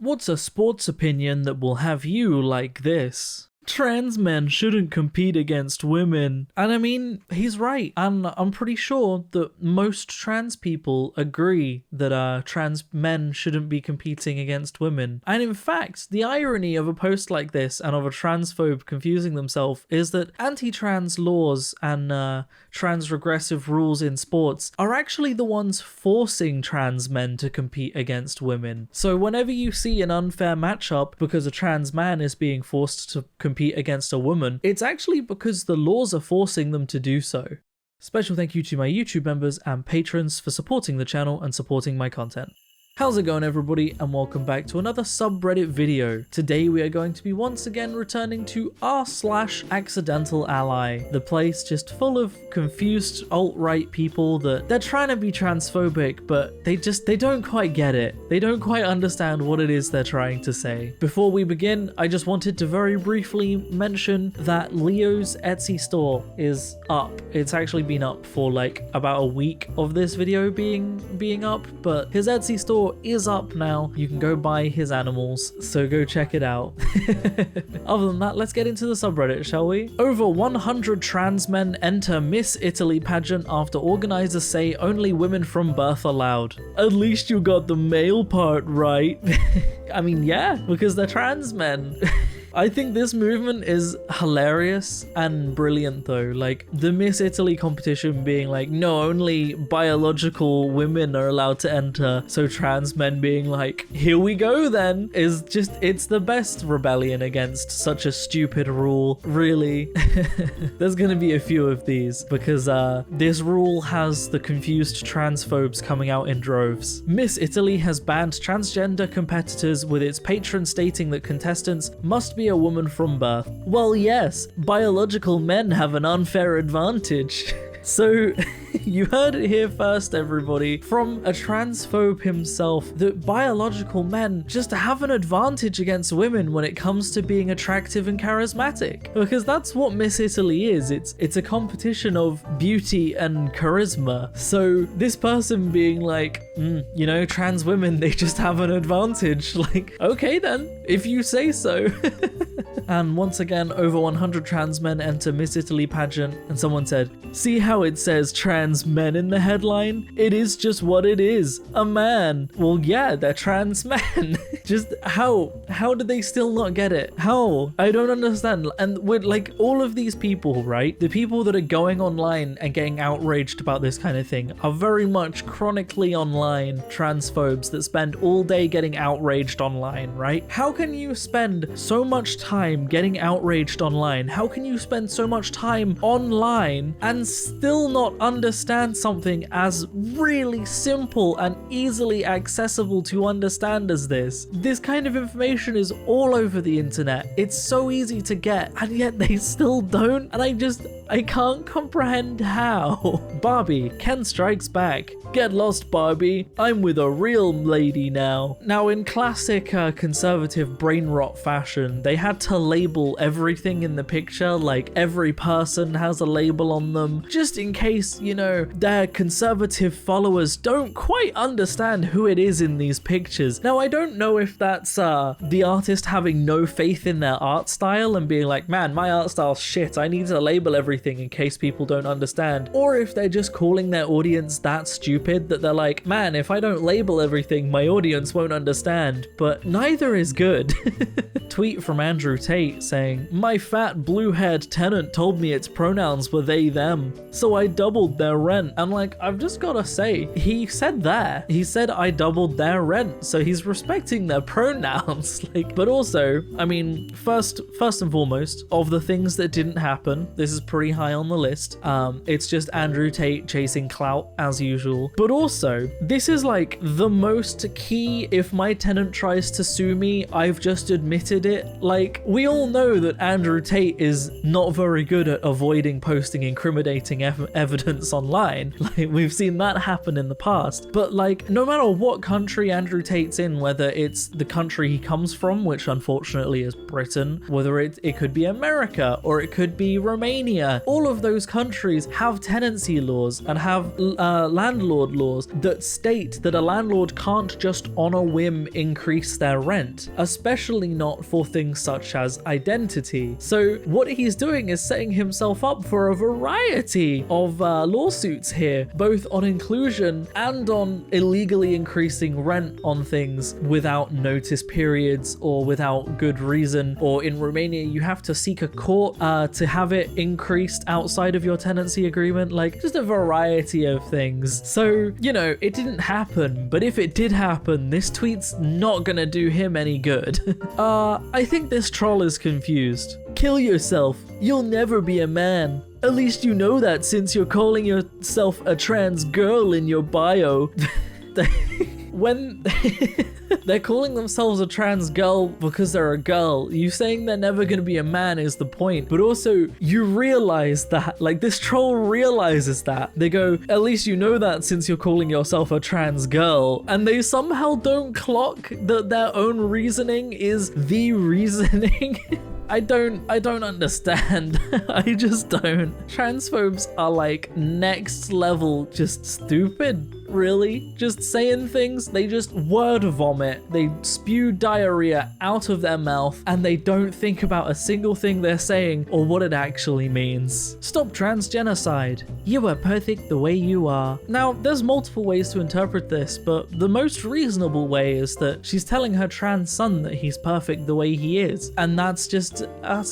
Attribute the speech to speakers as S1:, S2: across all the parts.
S1: What's a sports opinion that will have you like this? Trans men shouldn't compete against women. And I mean, he's right. And I'm pretty sure that most trans people agree that trans men shouldn't be competing against women. And in fact, the irony of a post like this and of a transphobe confusing themselves is that anti-trans laws and trans regressive rules in sports are actually the ones forcing trans men to compete against women. So whenever you see an unfair matchup because a trans man is being forced to compete against a woman, it's actually because the laws are forcing them to do so. Special thank you to my YouTube members and patrons for supporting the channel and supporting my content. How's it going, everybody, and welcome back to another subreddit video. Today we are going to be once again returning to r/AccidentalAlly, the place just full of confused alt-right people that they're trying to be transphobic, but they don't quite get it. They don't quite understand what it is they're trying to say. Before we begin, I just wanted to very briefly mention that Leo's Etsy store is up. It's actually been up for like about a week of this video being up, but his Etsy store is up now. You can go buy his animals, so go check it out. Other than that, let's get into the subreddit, shall we? Over 100 trans men enter Miss Italy pageant after organizers say only women from birth allowed. At least you got the male part right. I mean, yeah, because they're trans men. I think this movement is hilarious and brilliant though. Like the Miss Italy competition being like, no, only biological women are allowed to enter. So trans men being like, here we go then, is just, it's the best rebellion against such a stupid rule, really. There's gonna be a few of these because this rule has the confused transphobes coming out in droves. Miss Italy has banned transgender competitors with its patron stating that contestants must be a woman from birth. Well, yes, biological men have an unfair advantage. So, you heard it here first, everybody, from a transphobe himself, that biological men just have an advantage against women when it comes to being attractive and charismatic. Because that's what Miss Italy is. It's a competition of beauty and charisma. So this person being like, you know, trans women, they just have an advantage. Like, okay then, if you say so. And once again, over 100 trans men enter Miss Italy pageant, and someone said, see how it says trans men in the headline? It is just what it is, a man. Well, yeah, they're trans men. Just how do they still not get it? How? I don't understand. And with like all of these people, right? The people that are going online and getting outraged about this kind of thing are very much chronically online transphobes that spend all day getting outraged online, right? How can you spend so much time getting outraged online? How can you spend so much time online and still not understand something as really simple and easily accessible to understand as this? This kind of information is all over the internet. It's so easy to get, and yet they still don't. And I can't comprehend how. Barbie, Ken strikes back. Get lost, Barbie. I'm with a real lady now. Now, in classic conservative brain rot fashion, they had to label everything in the picture, like every person has a label on them, just in case, you know, their conservative followers don't quite understand who it is in these pictures. Now, I don't know if that's the artist having no faith in their art style and being like, man, my art style's shit, I need to label everything in case people don't understand, or if they're just calling their audience that stupid that they're like, man, if I don't label everything, my audience won't understand. But neither is good. Tweet from Andrew Tate saying, my fat blue-haired tenant told me its pronouns were they, them, so I doubled their rent. And like, I've just gotta say, he said that. He said I doubled their rent, so he's respecting their pronouns. Like, but also, I mean, first and foremost, of the things that didn't happen, this is pretty high on the list. It's just Andrew Tate chasing clout as usual. But also, this is like the most key, if my tenant tries to sue me, I've just admitted it. Like, we all know that Andrew Tate is not very good at avoiding posting incriminating evidence online. Like, we've seen that happen in the past. But like, no matter what country Andrew Tate's in, whether it's it's the country he comes from, which unfortunately is Britain, whether it could be America or it could be Romania. All of those countries have tenancy laws and have landlord laws that state that a landlord can't just on a whim increase their rent, especially not for things such as identity. So what he's doing is setting himself up for a variety of lawsuits here, both on inclusion and on illegally increasing rent on things without notice periods or without good reason. Or in Romania, you have to seek a court to have it increased outside of your tenancy agreement, like just a variety of things. So, you know, it didn't happen, but if it did happen, this tweet's not gonna do him any good. I think this troll is confused. Kill yourself. You'll never be a man. At least you know that since you're calling yourself a trans girl in your bio. When they're calling themselves a trans girl because they're a girl, you saying they're never going to be a man is the point. But also, you realize that, like, this troll realizes that. They go, at least you know that since you're calling yourself a trans girl. And they somehow don't clock that their own reasoning is the reasoning. I don't understand. I just don't. Transphobes are like next level just stupid, really. Just saying things, they just word vomit. They spew diarrhea out of their mouth and they don't think about a single thing they're saying or what it actually means. Stop transgenocide. You are perfect the way you are. Now, there's multiple ways to interpret this, but the most reasonable way is that she's telling her trans son that he's perfect the way he is. And that's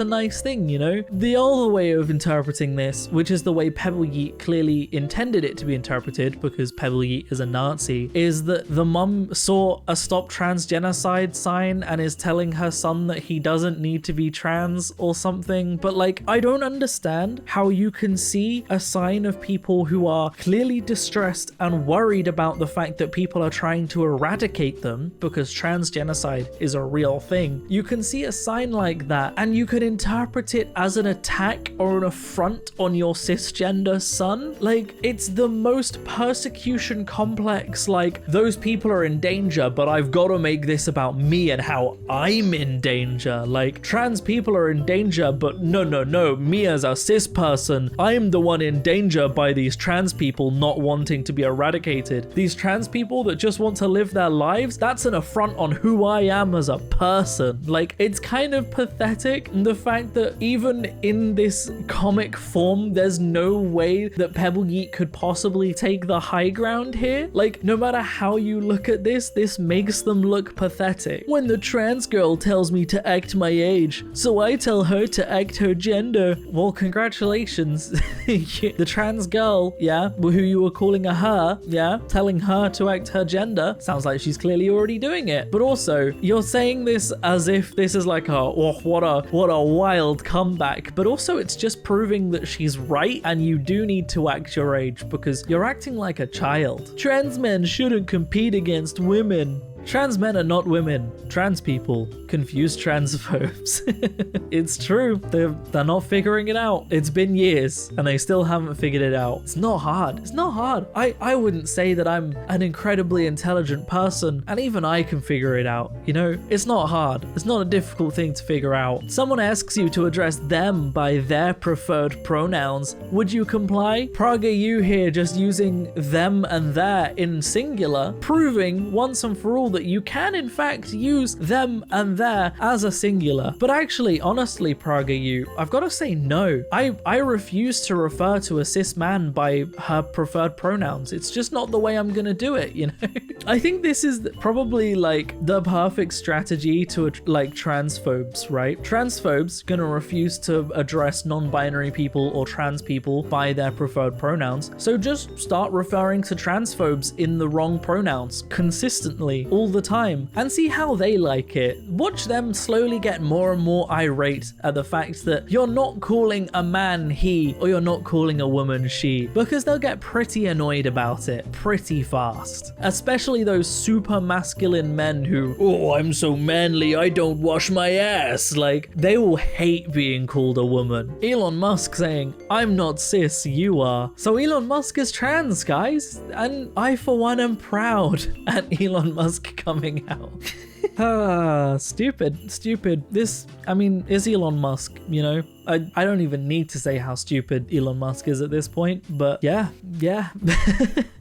S1: a nice thing, you know? The other way of interpreting this, which is the way Pebble Yeet clearly intended it to be interpreted, because Pebble Yeet is a Nazi, is that the mum saw a stop transgenocide sign and is telling her son that he doesn't need to be trans or something. But like, I don't understand how you can see a sign of people who are clearly distressed and worried about the fact that people are trying to eradicate them, because transgenocide is a real thing. You can see a sign like that and you could interpret it as an attack or an affront on your cisgender son. Like, it's the most persecution complex, like, those people are in danger, but I've got to make this about me and how I'm in danger. Like, trans people are in danger, but no, me as a cis person, I'm the one in danger by these trans people not wanting to be eradicated. These trans people that just want to live their lives, that's an affront on who I am as a person. Like, it's kind of pathetic, the fact that even in this comic form, there's no way that Pebble Yeet could possibly take the high ground here. Like, no matter how you look at this makes them look pathetic. When the trans girl tells me to act my age, so I tell her to act her gender. Well, congratulations. The trans girl, yeah, who you were calling a her, yeah, telling her to act her gender, sounds like she's clearly already doing it. But also, you're saying this as if this is like what a wild comeback, but also it's just proving that she's right and you do need to act your age because you're acting like a child. Trans men shouldn't compete against women. Trans men are not women. Trans people. Confused transphobes. It's true. They're not figuring it out. It's been years and they still haven't figured it out. It's not hard. It's not hard. I wouldn't say that I'm an incredibly intelligent person and even I can figure it out. You know, it's not hard. It's not a difficult thing to figure out. Someone asks you to address them by their preferred pronouns. Would you comply? Praga you here just using them and their in singular, proving once and for all that you can in fact use them and their as a singular. But actually, honestly, Praga you, I've got to say no. I refuse to refer to a cis man by her preferred pronouns. It's just not the way I'm gonna do it, you know? I think this is probably like the perfect strategy to like transphobes, right? Transphobes gonna refuse to address non-binary people or trans people by their preferred pronouns. So just start referring to transphobes in the wrong pronouns consistently all the time and see how they like it. Watch them slowly get more and more irate at the fact that you're not calling a man he or you're not calling a woman she, because they'll get pretty annoyed about it pretty fast. Especially those super masculine men who, oh, I'm so manly, I don't wash my ass. Like, they will hate being called a woman. Elon Musk saying, I'm not cis, you are. So Elon Musk is trans, guys. And I, for one, am proud at Elon Musk coming out. Stupid. This, I mean, is Elon Musk, you know? I don't even need to say how stupid Elon Musk is at this point, but yeah.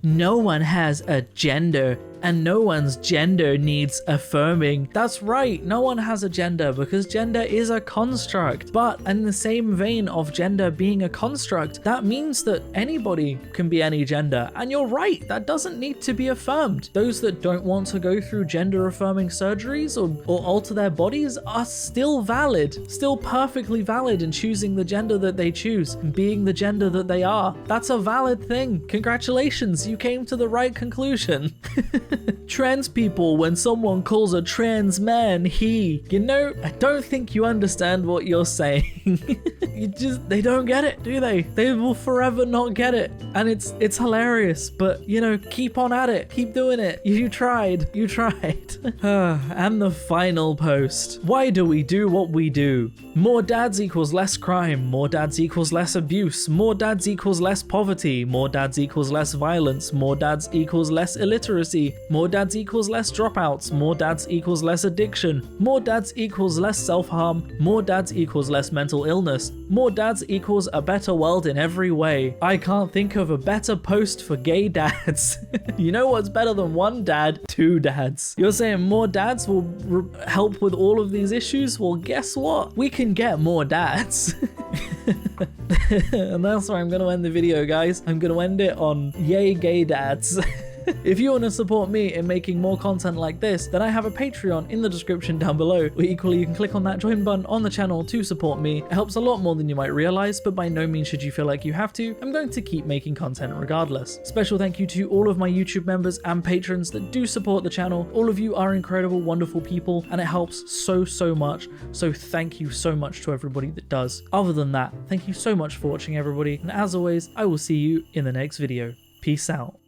S1: No one has a gender, and no one's gender needs affirming. That's right, no one has a gender because gender is a construct. But in the same vein of gender being a construct, that means that anybody can be any gender. And you're right, that doesn't need to be affirmed. Those that don't want to go through gender affirming surgeries or alter their bodies are still valid, still perfectly valid in choosing the gender that they choose and being the gender that they are. That's a valid thing. Congratulations, you came to the right conclusion. Trans people, when someone calls a trans man he, you know, I don't think you understand what you're saying. They don't get it, do they? They will forever not get it. And it's hilarious, but you know, keep on at it. Keep doing it. You tried. And the final post. Why do we do what we do? More dads equals less crime. More dads equals less abuse. More dads equals less poverty. More dads equals less violence. More dads equals less illiteracy. More dads equals less dropouts. More dads equals less addiction. More dads equals less self-harm. More dads equals less mental illness. More dads equals a better world in every way. I can't think of a better post for gay dads. You know what's better than one dad? Two dads. You're saying more dads will help with all of these issues? Well, guess what? We can get more dads. And that's where I'm going to end the video, guys. I'm going to end it on yay gay dads. If you want to support me in making more content like this, then I have a Patreon in the description down below, or equally you can click on that join button on the channel to support me. It helps a lot more than you might realize, but by no means should you feel like you have to. I'm going to keep making content regardless. Special thank you to all of my YouTube members and patrons that do support the channel. All of you are incredible, wonderful people, and it helps so much. So thank you so much to everybody that does. Other than that, thank you so much for watching, everybody, and as always, I will see you in the next video. Peace out.